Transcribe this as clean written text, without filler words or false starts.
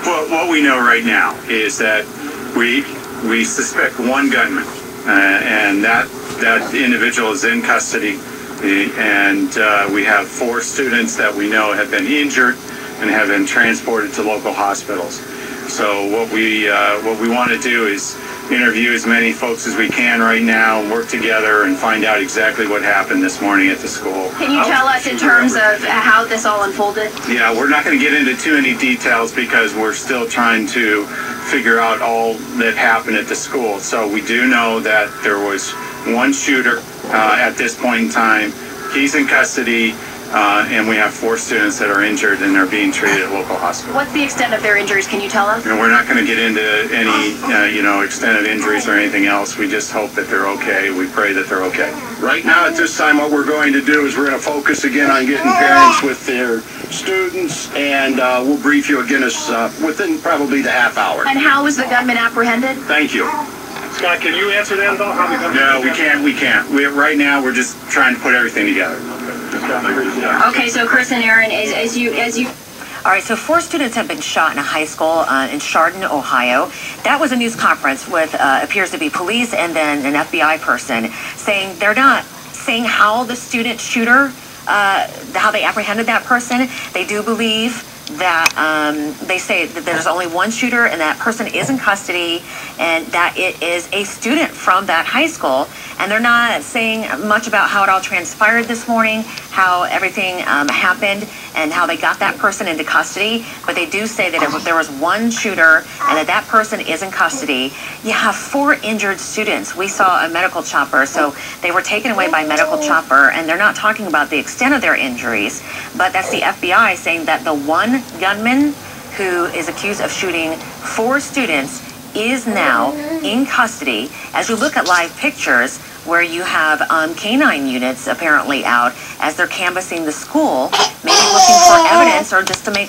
Well, what we know right now is that we suspect one gunman, and that individual is in custody, and we have 4 students that we know have been injured and have been transported to local hospitals. So what we want to do is interview as many folks as we can right now and work together and find out exactly what happened this morning at the school. Can you tell us in terms of how this all unfolded? Yeah, we're not going to get into too many details because we're still trying to figure out all that happened at the school. So we do know that there was one shooter at this point in time. He's in custody. And we have 4 students that are injured and are being treated at local hospitals. What's the extent of their injuries? Can you tell us? And we're not going to get into any, extent of injuries or anything else. We just hope that they're okay. We pray that they're okay. Right now, at this time, what we're going to do is we're going to focus again on getting parents with their students, and we'll brief you again within probably the half hour. And how was the gunman apprehended? Thank you. Scott, can you answer that about how the gunman? No, we can't. Right now, we're just trying to put everything together. Okay, so Chris and Aaron, as you. All right, so 4 students have been shot in a high school in Chardon, Ohio. That was a news conference with appears to be police and then an FBI person saying they're not saying how the student shooter, how they apprehended that person. They do believe that they say that there's only one shooter and that person is in custody and that it is a student from that high school. And they're not saying much about how it all transpired this morning, how everything happened, and how they got that person into custody. But they do say that there was one shooter and that person is in custody. You have 4 injured students. We saw a medical chopper, so they were taken away by medical chopper, and they're not talking about the extent of their injuries. But that's the FBI saying that the one gunman who is accused of shooting 4 students is now in custody. As you look at live pictures where you have canine units apparently out as they're canvassing the school, maybe looking for evidence or just to make